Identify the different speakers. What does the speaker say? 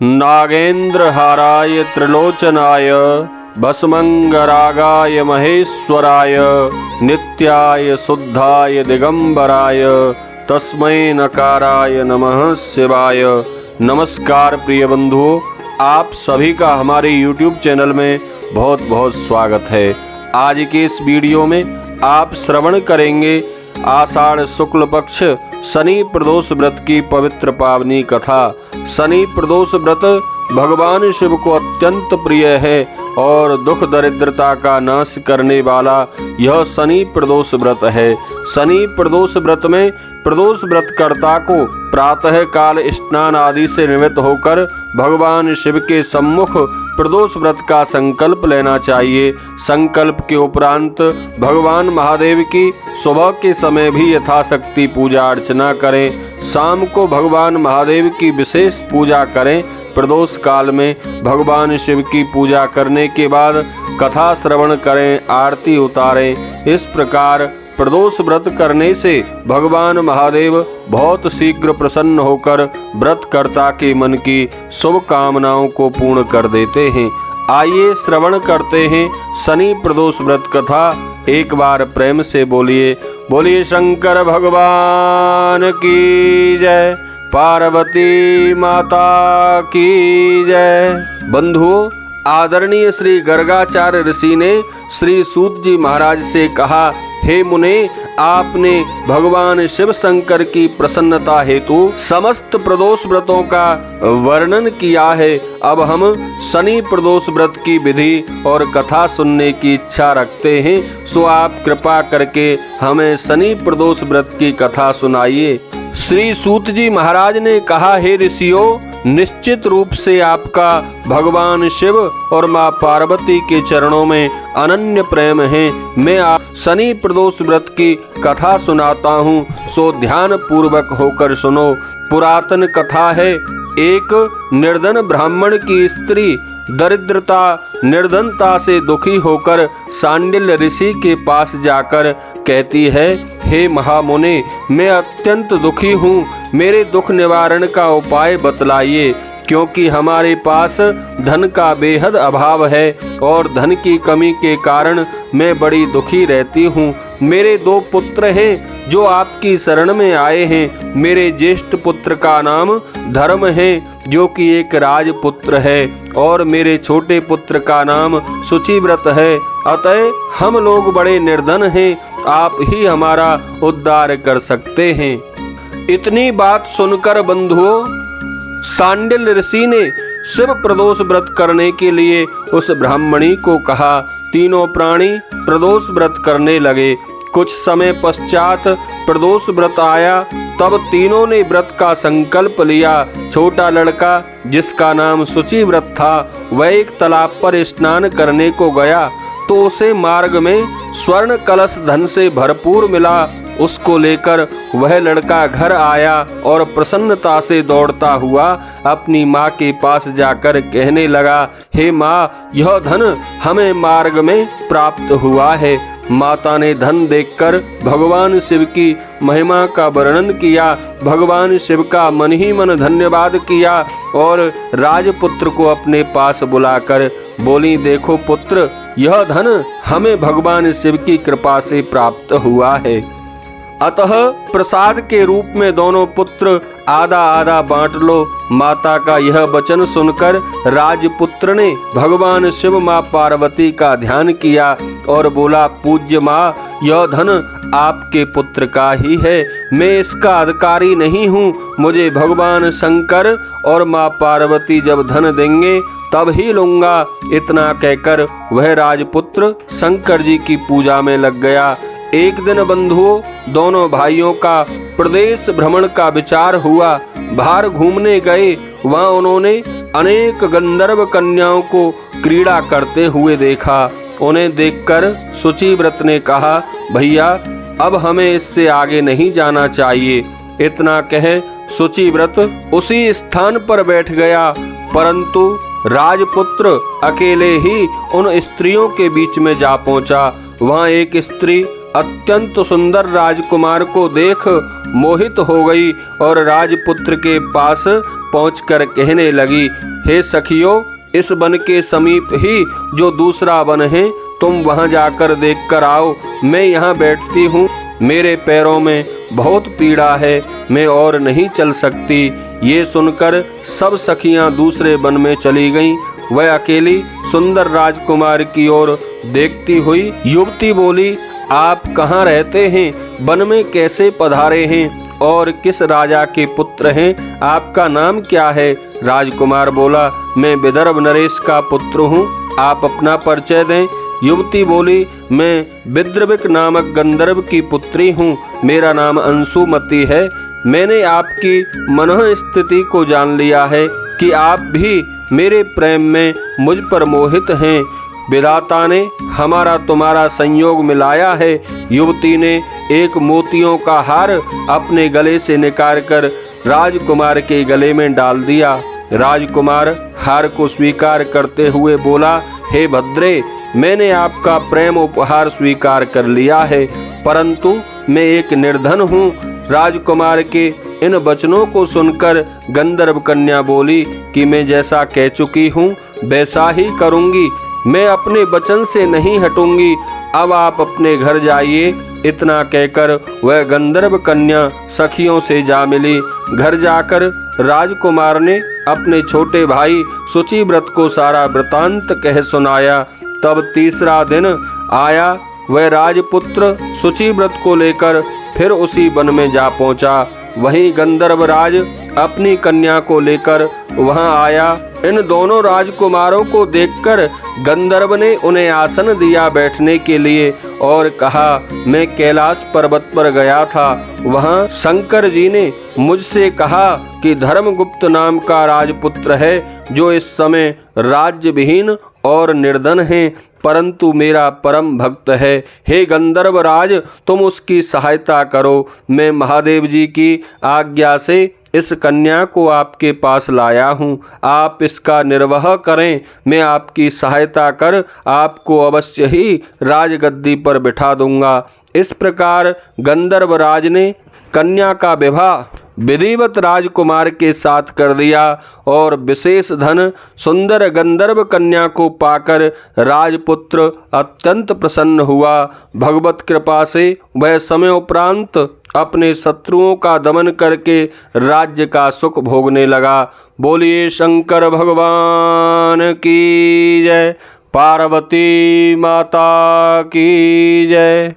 Speaker 1: नागेन्द्रहाराय त्रिलोचनाय भस्मंगरागाय महेश्वराय नित्याय शुद्धाय दिगंबराय तस्मै नकाराय नमः शिवाय। नमस्कार प्रिय बंधुओं, आप सभी का हमारे YouTube चैनल में बहुत बहुत स्वागत है। आज के इस वीडियो में आप श्रवण करेंगे आषाढ़ शुक्ल पक्ष शनि प्रदोष व्रत की पवित्र पावनी कथा। शनि प्रदोष व्रत भगवान शिव को अत्यंत प्रिय है और दुख दरिद्रता का नाश करने वाला यह शनि प्रदोष व्रत है। शनि प्रदोष व्रत में प्रदोष व्रत कर्ता को प्रातः काल स्नान आदि से निवृत्त होकर भगवान शिव के सम्मुख प्रदोष व्रत का संकल्प लेना चाहिए। संकल्प के उपरांत भगवान महादेव की सुबह के समय भी यथाशक्ति पूजा अर्चना करें। शाम को भगवान महादेव की विशेष पूजा करें। प्रदोष काल में भगवान शिव की पूजा करने के बाद कथा श्रवण करें, आरती उतारें। इस प्रकार प्रदोष व्रत करने से भगवान महादेव बहुत शीघ्र प्रसन्न होकर व्रतकर्ता के मन की शुभ कामनाओं को पूर्ण कर देते हैं। आइए श्रवण करते हैं शनि प्रदोष व्रत कथा। एक बार प्रेम से बोलिए, बोलिए शंकर भगवान की जय, पार्वती माता की जय। बंधुओं, आदरणीय श्री गर्गाचार्य ऋषि ने श्री सूत जी महाराज से कहा, हे मुने, आपने भगवान शिव शंकर की प्रसन्नता हेतु समस्त प्रदोष व्रतों का वर्णन किया है। अब हम शनि प्रदोष व्रत की विधि और कथा सुनने की इच्छा रखते हैं, सो आप कृपा करके हमें शनि प्रदोष व्रत की कथा सुनाइए। श्री सूत जी महाराज ने कहा, हे ऋषियों, निश्चित रूप से आपका भगवान शिव और माँ पार्वती के चरणों में अनन्य प्रेम है। मैं आप शनि प्रदोष व्रत की कथा सुनाता हूँ, सो ध्यान पूर्वक होकर सुनो। पुरातन कथा है। एक निर्धन ब्राह्मण की स्त्री दरिद्रता निर्धनता से दुखी होकर सांडिल्य ऋषि के पास जाकर कहती है, हे महामुने, मैं अत्यंत दुखी हूँ, मेरे दुख निवारण का उपाय बतलाइए, क्योंकि हमारे पास धन का बेहद अभाव है और धन की कमी के कारण मैं बड़ी दुखी रहती हूँ। मेरे 2 पुत्र हैं जो आपकी शरण में आए हैं। मेरे ज्येष्ठ पुत्र का नाम धर्म है, जो कि एक राजपुत्र है, और मेरे छोटे पुत्र का नाम शुचिव्रत है। अतः हम लोग बड़े निर्धन हैं, आप ही हमारा उद्धार कर सकते हैं। इतनी बात सुनकर बंधुओं, सांडिल्य ऋषि ने शिव प्रदोष व्रत करने के लिए उस ब्राह्मणी को कहा। तीनों प्राणी प्रदोष व्रत करने लगे। कुछ समय पश्चात प्रदोष व्रत आया, तब तीनों ने व्रत का संकल्प लिया। छोटा लड़का, जिसका नाम शुचिव्रत था, वह एक तालाब पर स्नान करने को गया तो उसे मार्ग में स्वर्ण कलश धन से भरपूर मिला। उसको लेकर वह लड़का घर आया और प्रसन्नता से दौड़ता हुआ अपनी माँ के पास जाकर कहने लगा, हे माँ, यह धन हमें मार्ग में प्राप्त हुआ है। माता ने धन देखकर भगवान शिव की महिमा का वर्णन किया। भगवान शिव का मन ही मन धन्यवाद किया और राजपुत्र को अपने पास बुलाकर बोली, देखो पुत्र, यह धन हमें भगवान शिव की कृपा से प्राप्त हुआ है। अतः प्रसाद के रूप में दोनों पुत्र आधा आधा बांट लो। माता का यह वचन सुनकर राजपुत्र ने भगवान शिव माँ पार्वती का ध्यान किया और बोला, पूज्य माँ, यह धन आपके पुत्र का ही है, मैं इसका अधिकारी नहीं हूँ। मुझे भगवान शंकर और माँ पार्वती जब धन देंगे तब ही लूंगा। इतना कहकर वह राजपुत्र शंकर जी की पूजा में लग गया। एक दिन बंधुओं, दोनों भाइयों का प्रदेश भ्रमण का विचार हुआ। बाहर घूमने गए, वहां उन्होंने अनेक गंधर्व कन्याओं को क्रीड़ा करते हुए देखा। उन्हें देखकर शुचिव्रत ने कहा, भैया, अब हमें इससे आगे नहीं जाना चाहिए। इतना कह शुचिव्रत उसी स्थान पर बैठ गया, परंतु राजपुत्र अकेले ही उन स्त्रियों के बीच में जा पहुंचा। वहां एक स्त्री अत्यंत सुंदर राजकुमार को देख मोहित हो गई और राजपुत्र के पास पहुंचकर कहने लगी, हे सखियों, इस वन के समीप ही जो दूसरा वन है, तुम वहां जाकर देख कर आओ। मैं यहाँ बैठती हूँ, मेरे पैरों में बहुत पीड़ा है, मैं और नहीं चल सकती। ये सुनकर सब सखियां दूसरे वन में चली गईं। वह अकेली सुंदर राजकुमार की ओर देखती हुई युवती बोली, आप कहाँ रहते हैं? वन में कैसे पधारे हैं और किस राजा के पुत्र हैं? आपका नाम क्या है? राजकुमार बोला, मैं विदर्भ नरेश का पुत्र हूँ, आप अपना परिचय दें। युवती बोली, मैं विद्रविक नामक गंधर्व की पुत्री हूँ, मेरा नाम अंशुमती है। मैंने आपकी मनः स्थिति को जान लिया है कि आप भी मेरे प्रेम में मुझ पर मोहित हैं। विधाता ने हमारा तुम्हारा संयोग मिलाया है। युवती ने एक मोतियों का हार अपने गले से निकाल कर राजकुमार के गले में डाल दिया। राजकुमार हार को स्वीकार करते हुए बोला, हे भद्रे, मैंने आपका प्रेम उपहार स्वीकार कर लिया है, परंतु मैं एक निर्धन हूँ। राजकुमार के इन वचनों को सुनकर गंधर्व कन्या बोली कि मैं जैसा कह चुकी हूँ वैसा ही करूँगी, मैं अपने वचन से नहीं हटूंगी। अब आप अपने घर जाइए। इतना कहकर वह गंधर्व कन्या सखियों से जा मिली। घर जाकर राजकुमार ने अपने छोटे भाई शुचिव्रत को सारा वृतांत कह सुनाया। तब तीसरा दिन आया, वह राजपुत्र शुचिव्रत को लेकर फिर उसी वन में जा पहुंचा। वहीं गंधर्वराज अपनी कन्या को लेकर वहां आया। इन दोनों राजकुमारों को देखकर गंधर्व ने उन्हें आसन दिया बैठने के लिए और कहा, मैं कैलाश पर्वत पर गया था, वहां शंकर जी ने मुझसे कहा कि धर्मगुप्त नाम का राजपुत्र है जो इस समय राज्य विहीन और निर्धन है, परंतु मेरा परम भक्त है। हे गंधर्वराज, तुम उसकी सहायता करो। मैं महादेव जी की आज्ञा से इस कन्या को आपके पास लाया हूँ, आप इसका निर्वाह करें। मैं आपकी सहायता कर आपको अवश्य ही राजगद्दी पर बिठा दूंगा। इस प्रकार गंधर्वराज ने कन्या का विवाह विधिवत राजकुमार के साथ कर दिया और विशेष धन सुंदर गंधर्व कन्या को पाकर राजपुत्र अत्यंत प्रसन्न हुआ। भगवत कृपा से वह समय उपरांत अपने शत्रुओं का दमन करके राज्य का सुख भोगने लगा। बोलिए शंकर भगवान की जय, पार्वती माता की जय।